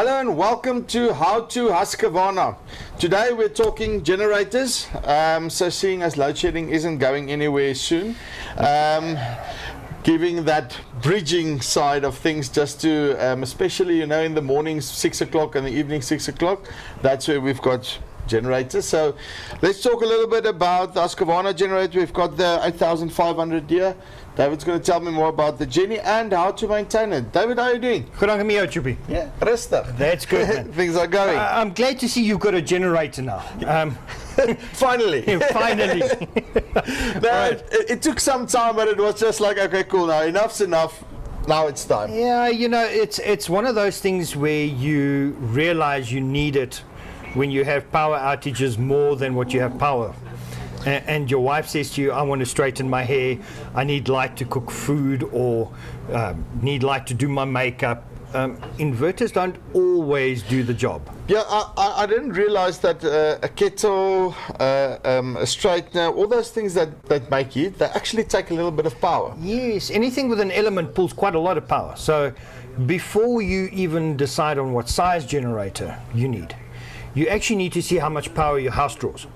Hello and welcome to How to Husqvarna. Today we're talking generators. So seeing as load shedding isn't going anywhere soon, giving that bridging side of things just to, especially in the mornings 6 o'clock and the evening 6 o'clock, that's where we've got generators. So let's talk a little bit about the Husqvarna generator. We've got the 8500 here. David's going to tell me more about the Jenny and how to maintain it. David, how are you doing? Good on me, Chupi. Yeah, rustig. That's good, man. Things are going. I'm glad to see you've got a generator now. Finally. Finally. It took some time, but it was just like, okay, cool, now enough's enough. Now it's time. Yeah, it's one of those things where you realize you need it when you have power outages more than what you have power. And your wife says to you, I want to straighten my hair, I need light to cook food, or need light to do my makeup. Inverters don't always do the job. Yeah, I didn't realize that a kettle, a straightener, all those things that make heat, they actually take a little bit of power. Yes, anything with an element pulls quite a lot of power. So before you even decide on what size generator you need, you actually need to see how much power your house draws.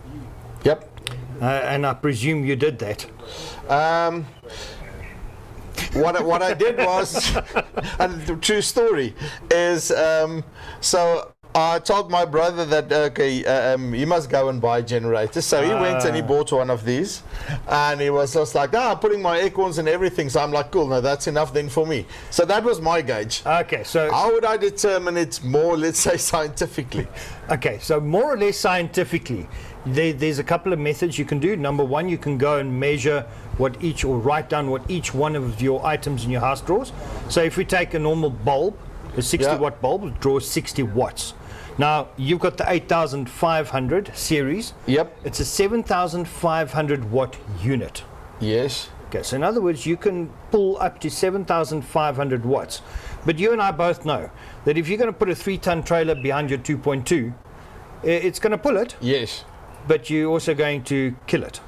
Yep. And I presume you did that. What I did was, and the true story is, so I told my brother that he must go and buy a generator. So he went and he bought one of these, and he was just like, I'm putting my acorns and everything. So I'm like, cool, no, that's enough then for me. So that was my gauge. Okay, so how would I determine it more, let's say, scientifically? Okay, so more or less scientifically, there's a couple of methods you can do. Number one, you can go and measure or write down what each one of your items in your house draws. So if we take a normal bulb, a 60 watt bulb, it draws 60 watts. Now, you've got the 8500 series. Yep. It's a 7500 watt unit. Yes. Okay, so in other words, you can pull up to 7500 watts. But you and I both know that if you're going to put a 3-ton trailer behind your 2.2, it's going to pull it. Yes. But you're also going to kill it.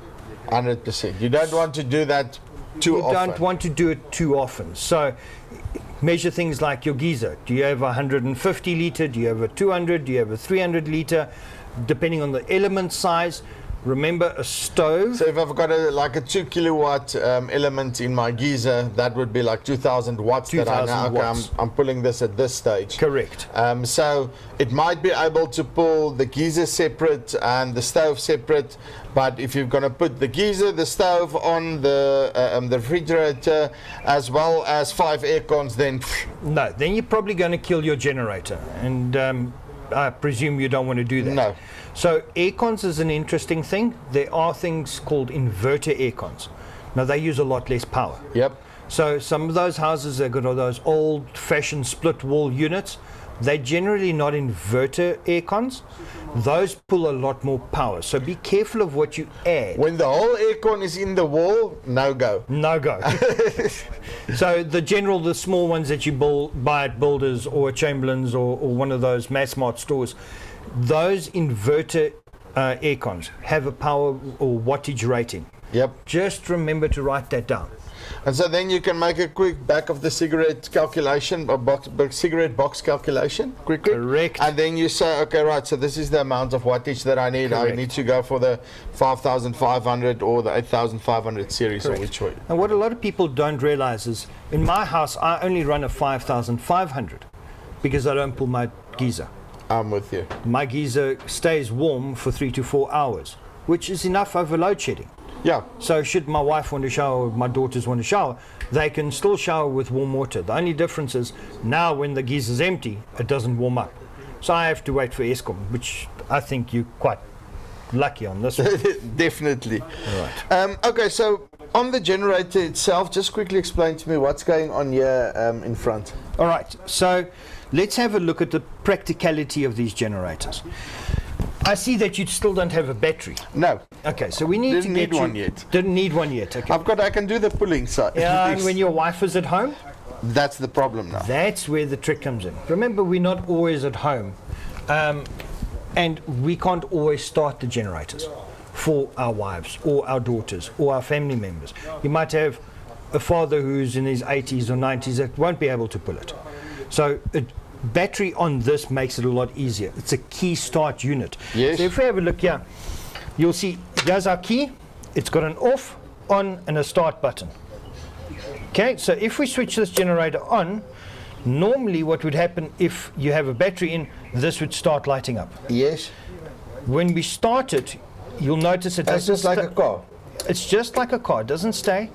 100%. You don't want to do that too often. You don't want to do it too often. So measure things like your geyser. Do you have a 150 litre? Do you have a 200? Do you have a 300 litre? Depending on the element size. Remember, a stove. So if I've got a 2 kilowatt element in my geyser, that would be like 2000 watts. 2000 watts. I'm pulling this at this stage. Correct. So it might be able to pull the geyser separate and the stove separate, but if you're going to put the geyser, the stove on the refrigerator, as well as 5 air cons, then no, then you're probably going to kill your generator, and I presume you don't want to do that. No. So air cons is an interesting thing. There are things called inverter air cons. Now they use a lot less power. Yep. So some of those houses that got those old-fashioned split wall units, they're generally not inverter air cons. Those pull a lot more power. So be careful of what you add. When the whole air con is in the wall, no go. No go. So the small ones that you buy at Builders or Chamberlain's or one of those mass-mart stores, those inverter air cons have a power or wattage rating. Yep. Just remember to write that down. And so then you can make a quick back of the cigarette calculation, or cigarette box calculation, quickly. Correct. And then you say, okay, right, so this is the amount of wattage that I need. Correct. I need to go for the 5500 or the 8500 series. Correct. Or which way. And what a lot of people don't realize is, in my house, I only run a 5500 because I don't pull my geyser. I'm with you. My geyser stays warm for 3 to 4 hours, which is enough over load shedding. Yeah. So should my wife want to shower, or my daughters want to shower, they can still shower with warm water. The only difference is now when the geyser's empty, it doesn't warm up. So I have to wait for Eskom, which I think you're quite lucky on this one. Definitely. All right. Okay, so on the generator itself, just quickly explain to me what's going on here in front. All right. So let's have a look at the practicality of these generators. I see that you still don't have a battery. No. Okay, so we need Didn't to get need one yet. Didn't need one yet. Okay. I can do the pulling side. Yeah, and when your wife is at home, that's the problem now. that's where the trick comes in. Remember, we're not always at home, and we can't always start the generators for our wives or our daughters or our family members. You might have a father who's in his 80s or 90s that won't be able to pull it. So battery on this makes it a lot easier. It's a key start unit. Yes. So if we have a look here, you'll see here's our key. It's got an off, on, and a start button. Okay, so if we switch this generator on, normally what would happen if you have a battery in, this would start lighting up. Yes. When we start it, you'll notice it That's doesn't just like a car. It's just like a car. It doesn't stay.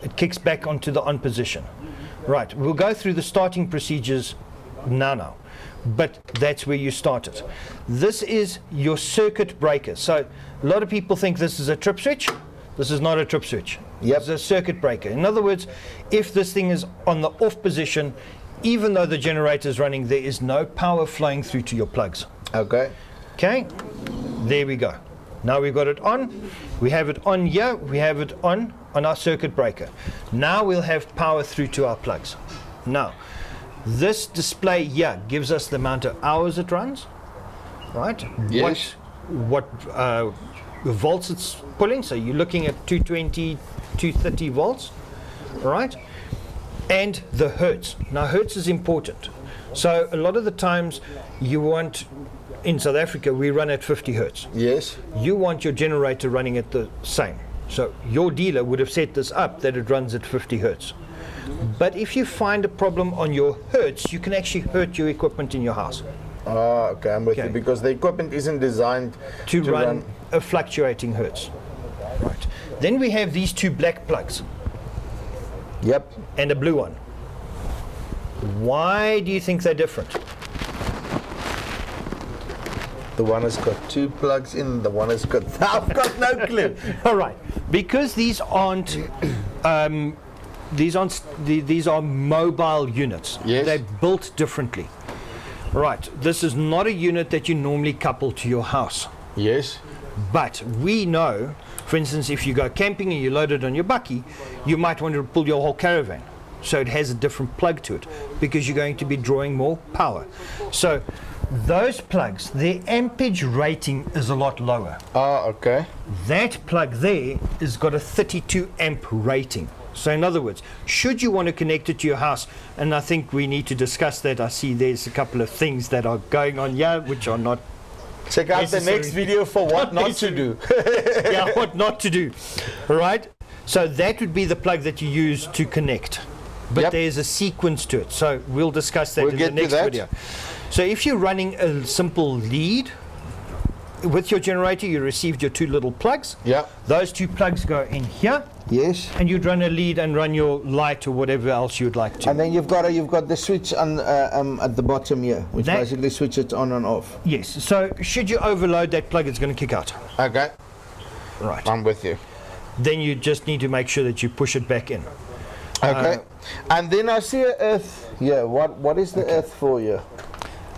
It kicks back onto the on position. Right, we'll go through the starting procedures now. But that's where you start it. This is your circuit breaker. So a lot of people think this is a trip switch. This is not a trip switch. Yep. It's a circuit breaker. In other words, if this thing is on the off position, even though the generator is running, there is no power flowing through to your plugs. Okay. Okay, there we go. Now we've got it on. We have it on here. We have it on our circuit breaker. Now we'll have power through to our plugs. Now, this display here gives us the amount of hours it runs, right? Yes. What volts it's pulling. So you're looking at 220, 230 volts, right? And the hertz. Now, hertz is important. So a lot of the times you want, in South Africa, we run at 50 hertz. Yes. You want your generator running at the same. So your dealer would have set this up that it runs at 50 hertz. But if you find a problem on your hertz, you can actually hurt your equipment in your house. Ah, okay, I'm with Okay. you, because the equipment isn't designed to run a fluctuating hertz. Right. Then we have these two black plugs Yep. and a blue one. Why do you think they're different? The one has got two plugs in, the one has got... I've got no clue. All right, because these aren't these are mobile units. Yes. They're built differently. Right, this is not a unit that you normally couple to your house. Yes. But we know, for instance, if you go camping and you load it on your bakkie, you might want to pull your whole caravan. So it has a different plug to it because you're going to be drawing more power. So those plugs, their ampage rating is a lot lower. Ah, okay. That plug there has got a 32 amp rating. So in other words, should you want to connect it to your house, and I think we need to discuss that. I see there's a couple of things that are going on here which are not Check out the necessary. next video for what not to do. yeah, what not to do. Right? So that would be the plug that you use to connect. But Yep. there's a sequence to it. So we'll discuss that We'll in get the to next that. video. So if you're running a simple lead with your generator, you received your two little plugs. Yeah. Those two plugs go in here, Yes. and you'd run a lead and run your light or whatever else you'd like to. And then you've got the switch on at the bottom here, which That- basically switches it on and off. Yes. So should you overload that plug, it's going to kick out. Okay. Right. I'm with you. Then you just need to make sure that you push it back in. Okay. And then I see a earth. Yeah. What is the earth for you?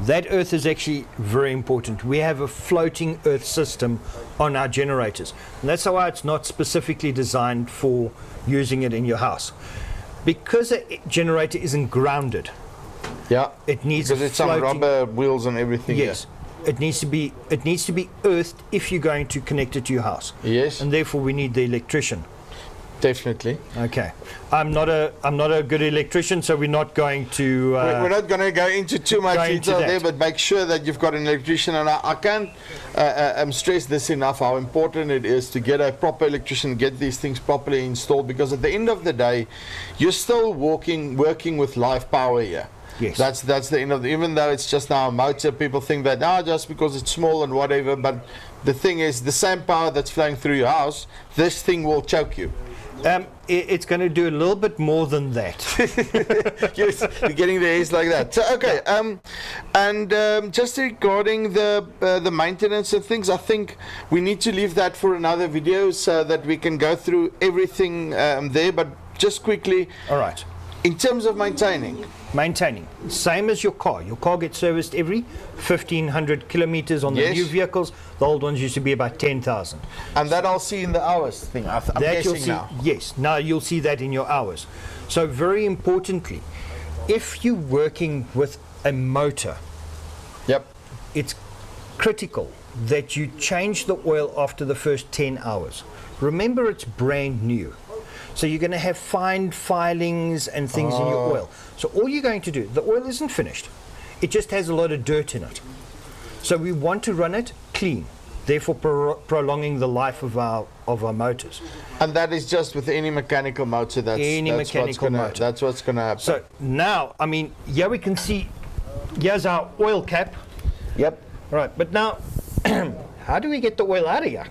That earth is actually very important. We have a floating earth system on our generators. And that's why it's not specifically designed for using it in your house. Because a generator isn't grounded, Yeah. it needs Because a it's some floating... rubber wheels and everything. Yes. It needs to be earthed if you're going to connect it to your house. Yes. And therefore we need the electrician. Definitely. Okay. I'm not a good electrician, so we're not going to We're not going to go into too much go into detail that. there, but make sure that you've got an electrician. And I can't stress this enough, how important it is to get a proper electrician, get these things properly installed, because at the end of the day, you're still working with live power here. Yes. That's the end of the, even though it's just now a motor, people think that just because it's small and whatever, but the thing is, the same power that's flowing through your house, this thing will choke you. It's going to do a little bit more than that. Yes, you're getting the hairs like that. So, okay, just regarding the maintenance and things, I think we need to leave that for another video so that we can go through everything there. But just quickly, All right. in terms of maintaining, Same as your car. Your car gets serviced every 1,500 kilometers on the Yes. new vehicles. The old ones used to be about 10,000. and that I'll see in the hours thing, I'm That you'll guessing see, now. yes, now you'll see that in your hours. So very importantly, if you're working with a motor, Yep. it's critical that you change the oil after the first 10 hours. Remember, it's brand new. So you're going to have fine filings and things in your oil. So all you're going to do, the oil isn't finished. it just has a lot of dirt in it. So we want to run it clean, therefore prolonging the life of our motors. And that is just with any mechanical motor. That's what's going to happen. So now, I mean, here we can see, here's our oil cap. Yep. Right, but now, how do we get the oil out of here?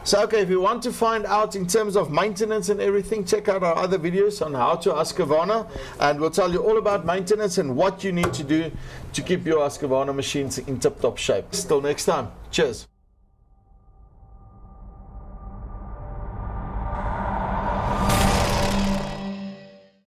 So, okay, if you want to find out in terms of maintenance and everything, check out our other videos on how to Husqvarna, and we'll tell you all about maintenance and what you need to do to keep your Husqvarna machines in tip-top shape. Till next time, cheers.